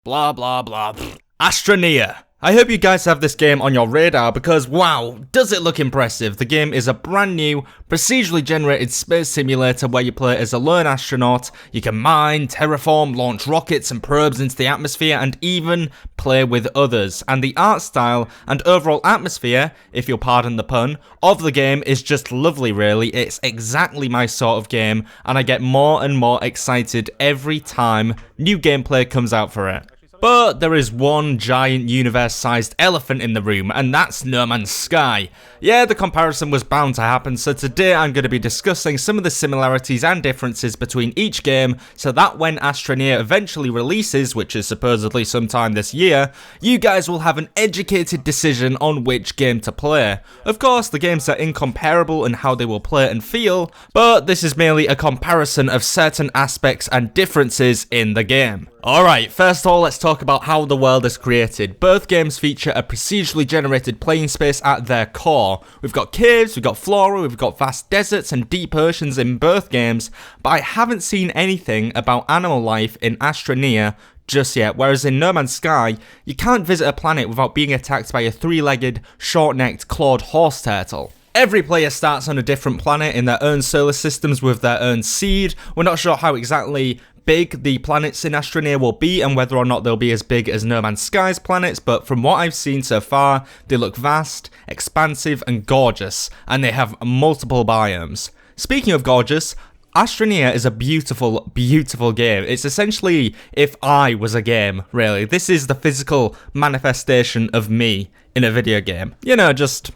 Blah blah blah. Astroneer. I hope you guys have this game on your radar because wow, does it look impressive. The game is a brand new, procedurally generated space simulator where you play as a lone astronaut. You can mine, terraform, launch rockets and probes into the atmosphere and even play with others. And the art style and overall atmosphere, if you'll pardon the pun, of the game is just lovely really. It's exactly my sort of game and I get more and more excited every time new gameplay comes out for it. But there is one giant universe-sized elephant in the room, and that's No Man's Sky. Yeah, the comparison was bound to happen, so today I'm going to be discussing some of the similarities and differences between each game, so that when Astroneer eventually releases, which is supposedly sometime this year, you guys will have an educated decision on which game to play. Of course, the games are incomparable in how they will play and feel, but this is merely a comparison of certain aspects and differences in the game. Alright, first of all, let's talk about how the world is created. Both games feature a procedurally generated playing space at their core. We've got caves, we've got flora, we've got vast deserts and deep oceans in both games, but I haven't seen anything about animal life in Astroneer just yet, whereas in No Man's Sky, you can't visit a planet without being attacked by a three-legged, short-necked, clawed horse turtle. Every player starts on a different planet in their own solar systems with their own seed. We're not sure how exactly big the planets in Astroneer will be and whether or not they'll be as big as No Man's Sky's planets, but from what I've seen so far, they look vast, expansive and gorgeous, and they have multiple biomes. Speaking of gorgeous, Astroneer is a beautiful, beautiful game. It's essentially if I was a game, really. This is the physical manifestation of me in a video game. You know, just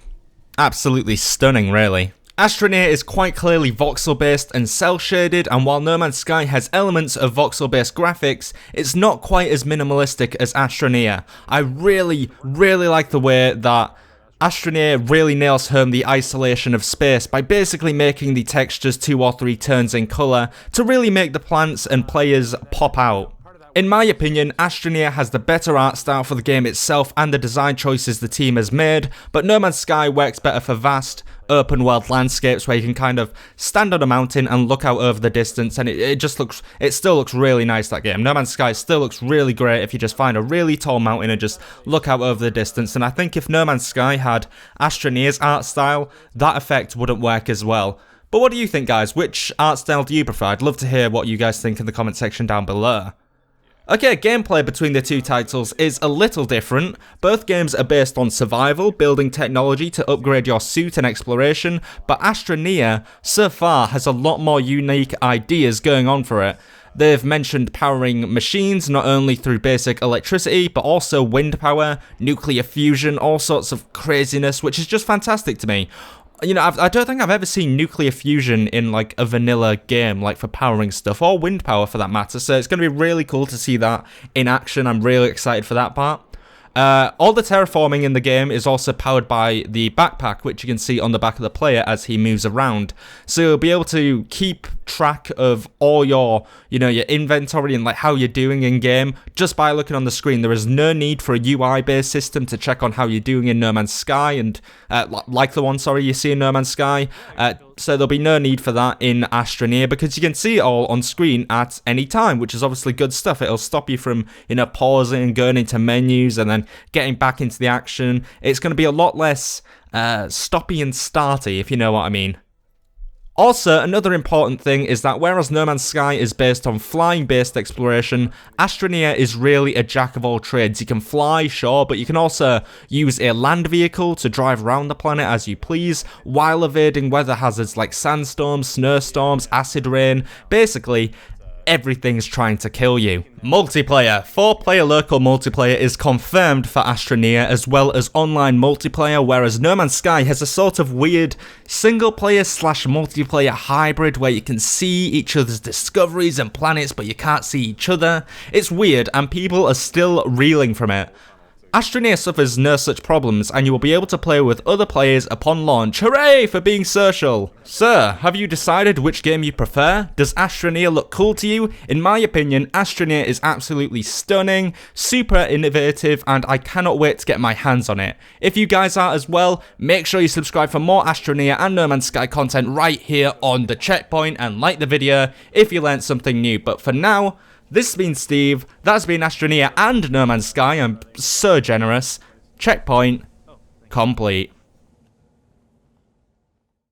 absolutely stunning, really. Astroneer is quite clearly voxel-based and cel-shaded, and while No Man's Sky has elements of voxel-based graphics, it's not quite as minimalistic as Astroneer. I really like the way that Astroneer really nails home the isolation of space by basically making the textures 2 or 3 turns in colour to really make the plants and players pop out. In my opinion, Astroneer has the better art style for the game itself and the design choices the team has made, but No Man's Sky works better for vast, open world landscapes where you can kind of stand on a mountain and look out over the distance, and it still looks really nice, that game. No Man's Sky still looks really great if you just find a really tall mountain and just look out over the distance, and I think if No Man's Sky had Astroneer's art style, that effect wouldn't work as well. But what do you think, guys? Which art style do you prefer? I'd love to hear what you guys think in the comment section down below. Okay, gameplay between the two titles is a little different. Both games are based on survival, building technology to upgrade your suit and exploration, but Astroneer, so far, has a lot more unique ideas going on for it. They've mentioned powering machines not only through basic electricity, but also wind power, nuclear fusion, all sorts of craziness, which is just fantastic to me. You know, I don't think I've ever seen nuclear fusion in, like, a vanilla game, like, for powering stuff, or wind power for that matter, so it's going to be really cool to see that in action. I'm really excited for that part. All the terraforming in the game is also powered by the backpack, which you can see on the back of the player as he moves around. So you'll be able to keep track of all your, your inventory and like how you're doing in game just by looking on the screen. There is no need for a UI-based system to check on how you're doing in No Man's Sky and like the one, you see in No Man's Sky. So there'll be no need for that in Astroneer because you can see it all on screen at any time, which is obviously good stuff. It'll stop you from, pausing and going into menus and then getting back into the action. It's going to be a lot less stoppy and starty, if you know what I mean. Also, another important thing is that whereas No Man's Sky is based on flying-based exploration, Astroneer is really a jack-of-all-trades. You can fly, sure, but you can also use a land vehicle to drive around the planet as you please, while evading weather hazards like sandstorms, snowstorms, acid rain. Basically, everything's trying to kill you. Multiplayer. 4-player local multiplayer is confirmed for Astroneer, as well as online multiplayer, whereas No Man's Sky has a sort of weird single-player / multiplayer hybrid where you can see each other's discoveries and planets, but you can't see each other. It's weird, and people are still reeling from it. Astroneer suffers no such problems, and you will be able to play with other players upon launch. Hooray for being social! Sir, have you decided which game you prefer? Does Astroneer look cool to you? In my opinion, Astroneer is absolutely stunning, super innovative, and I cannot wait to get my hands on it. If you guys are as well, make sure you subscribe for more Astroneer and No Man's Sky content right here on The Checkpoint, and like the video if you learned something new. But for now, This has been Steve, that's been Astroneer and No Man's Sky, I'm so generous. Checkpoint complete.